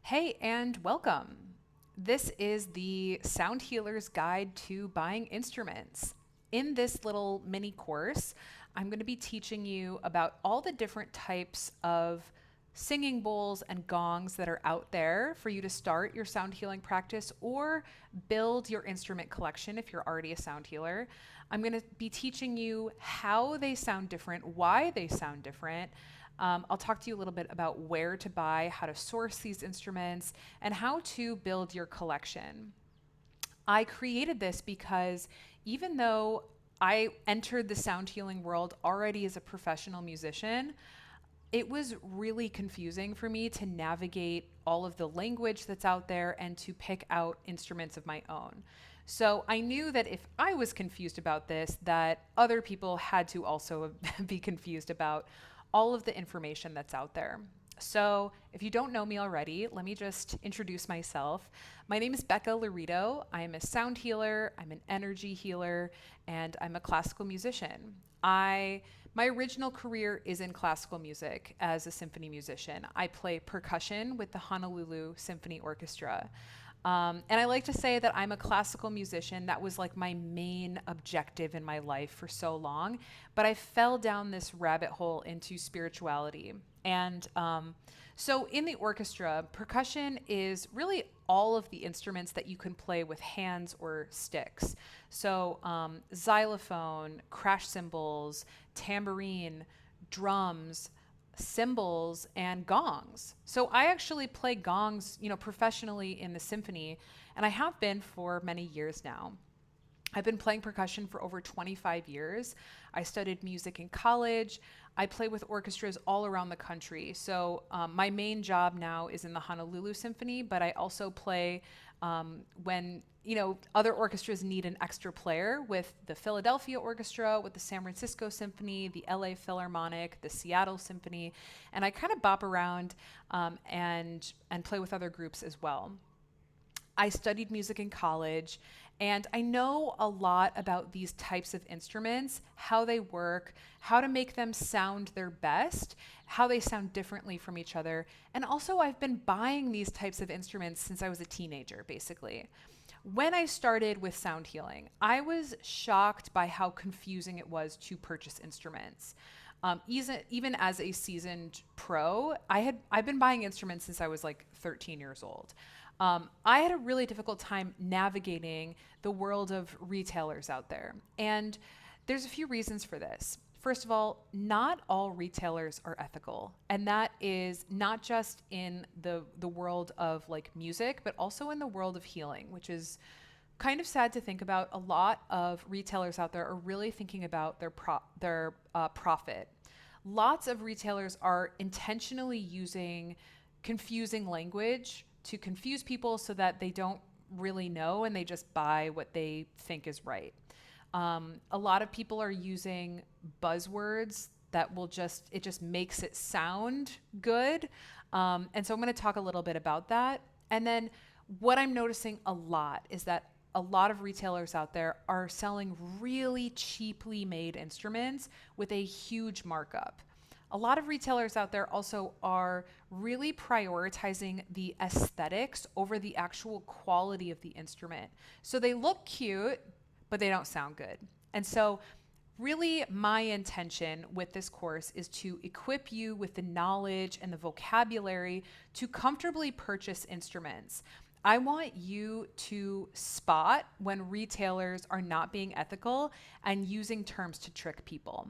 Hey, and welcome. This is the Sound Healer's Guide to Buying Instruments. In this little mini course, I'm going to be teaching you about all the different types of singing bowls and gongs that are out there for you to start your sound healing practice or build your instrument collection if you're already a sound healer. I'm going to be teaching you how they sound different, why they sound different. I'll talk to you a little bit about where to buy, how to source these instruments, and how to build your collection. I created this because even though I entered the sound healing world already as a professional musician, it was really confusing for me to navigate all of the language that's out there and to pick out instruments of my own. So I knew that if I was confused about this, that other people had to also be confused about all of the information that's out there. So, if you don't know me already, let me just introduce myself. My name is Becca Laredo. I'm a sound healer, I'm an energy healer, and I'm a classical musician. My original career is in classical music as a symphony musician. I play percussion with the Honolulu Symphony Orchestra. And I like to say that I'm a classical musician. That was like my main objective in my life for so long. But I fell down this rabbit hole into spirituality. And so in the orchestra, percussion is really all of the instruments that you can play with hands or sticks. So xylophone, crash cymbals, tambourine, drums, cymbals, and gongs. So I actually play gongs, professionally in the symphony, and I have been for many years now. I've been playing percussion for over 25 years. I studied music in college. I play with orchestras all around the country. So my main job now is in the Honolulu Symphony, but I also play when other orchestras need an extra player with the Philadelphia Orchestra, with the San Francisco Symphony, the LA Philharmonic, the Seattle Symphony, and I kind of bop around and play with other groups as well. I studied music in college, and I know a lot about these types of instruments, how they work, how to make them sound their best, how they sound differently from each other. And also, I've been buying these types of instruments since I was a teenager, basically. When I started with sound healing, I was shocked by how confusing it was to purchase instruments. Even as a seasoned pro, I've been buying instruments since I was like 13 years old. I had a really difficult time navigating the world of retailers out there. And there's a few reasons for this. First of all, not all retailers are ethical. And that is not just in the world of like music, but also in the world of healing, which is kind of sad to think about. A lot of retailers out there are really thinking about their profit. Lots of retailers are intentionally using confusing language to confuse people so that they don't really know and they just buy what they think is right. A lot of people are using buzzwords that it just makes it sound good. And so I'm going to talk a little bit about that. And then what I'm noticing a lot is that a lot of retailers out there are selling really cheaply made instruments with a huge markup. A lot of retailers out there also are really prioritizing the aesthetics over the actual quality of the instrument. So they look cute, but they don't sound good. And so really my intention with this course is to equip you with the knowledge and the vocabulary to comfortably purchase instruments. I want you to spot when retailers are not being ethical and using terms to trick people.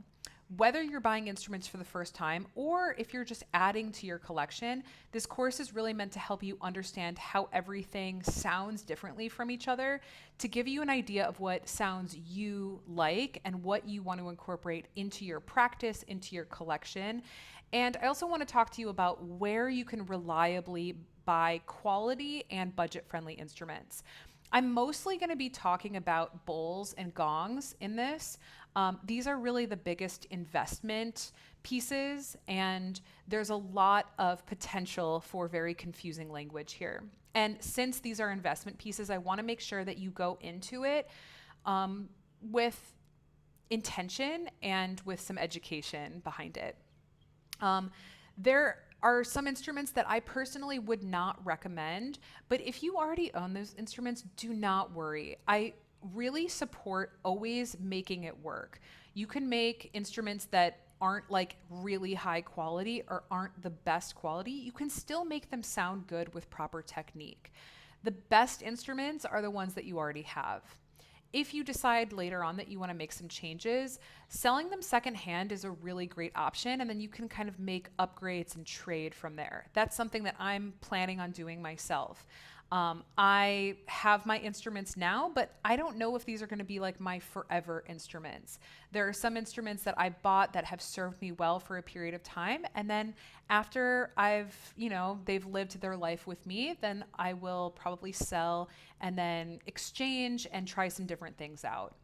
Whether you're buying instruments for the first time or if you're just adding to your collection, this course is really meant to help you understand how everything sounds differently from each other, to give you an idea of what sounds you like and what you want to incorporate into your practice, into your collection. And I also want to talk to you about where you can reliably buy quality and budget-friendly instruments. I'm mostly going to be talking about bowls and gongs in this. These are really the biggest investment pieces, and there's a lot of potential for very confusing language here. And since these are investment pieces, I want to make sure that you go into it with intention and with some education behind it. There are some instruments that I personally would not recommend, but if you already own those instruments, do not worry. I really support always making it work. You can make instruments that aren't like really high quality or aren't the best quality. You can still make them sound good with proper technique. The best instruments are the ones that you already have. If you decide later on that you want to make some changes, selling them secondhand is a really great option. And then you can kind of make upgrades and trade from there. That's something that I'm planning on doing myself. I have my instruments now, but I don't know if these are going to be like my forever instruments. There are some instruments that I bought that have served me well for a period of time. And then after they've lived their life with me, then I will probably sell and then exchange and try some different things out.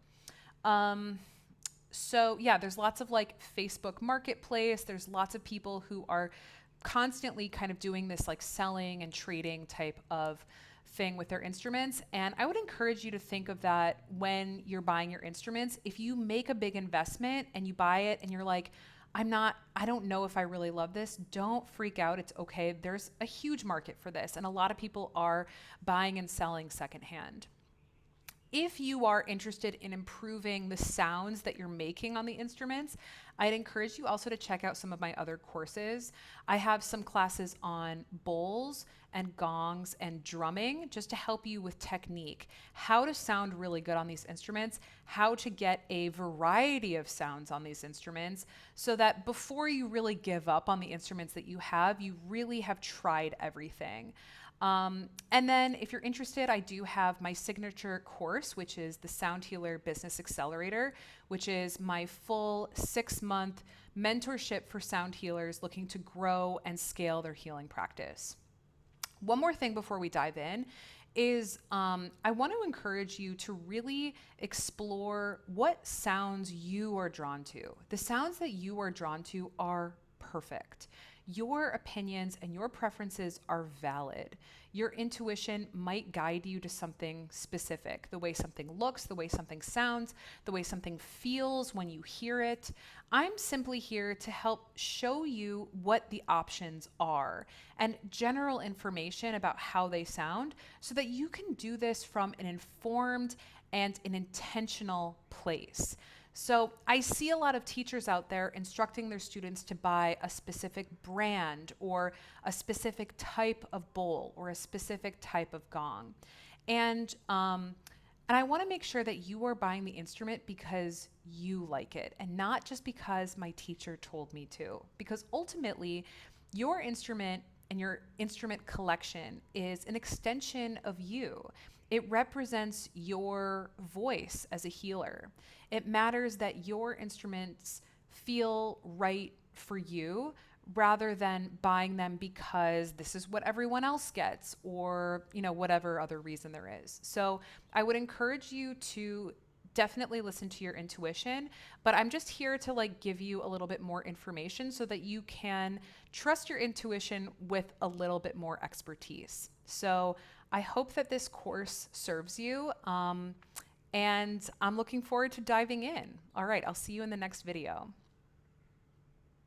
So yeah, there's lots of like Facebook Marketplace. There's lots of people who are constantly kind of doing this like selling and trading type of thing with their instruments. And I would encourage you to think of that when you're buying your instruments. If you make a big investment and you buy it and you're like, I don't know if I really love this, don't freak out. It's okay. There's a huge market for this. And a lot of people are buying and selling secondhand. If you are interested in improving the sounds that you're making on the instruments, I'd encourage you also to check out some of my other courses. I have some classes on bowls and gongs and drumming just to help you with technique, how to sound really good on these instruments, how to get a variety of sounds on these instruments so that before you really give up on the instruments that you have, you really have tried everything. And then if you're interested, I do have my signature course, which is the Sound Healer Business Accelerator, which is my full 6-month mentorship for sound healers looking to grow and scale their healing practice. One more thing before we dive in is I want to encourage you to really explore what sounds you are drawn to. The sounds that you are drawn to are perfect. Your opinions and your preferences are valid. Your intuition might guide you to something specific, the way something looks, the way something sounds, the way something feels when you hear it. I'm simply here to help show you what the options are and general information about how they sound so that you can do this from an informed and an intentional place. So I see a lot of teachers out there instructing their students to buy a specific brand or a specific type of bowl or a specific type of gong. And I want to make sure that you are buying the instrument because you like it and not just because my teacher told me to. Because ultimately, your instrument and your instrument collection is an extension of you. It represents your voice as a healer. It matters that your instruments feel right for you rather than buying them because this is what everyone else gets or, whatever other reason there is. So I would encourage you to definitely listen to your intuition, but I'm just here to like give you a little bit more information so that you can trust your intuition with a little bit more expertise. So I hope that this course serves you, and I'm looking forward to diving in. All right, I'll see you in the next video.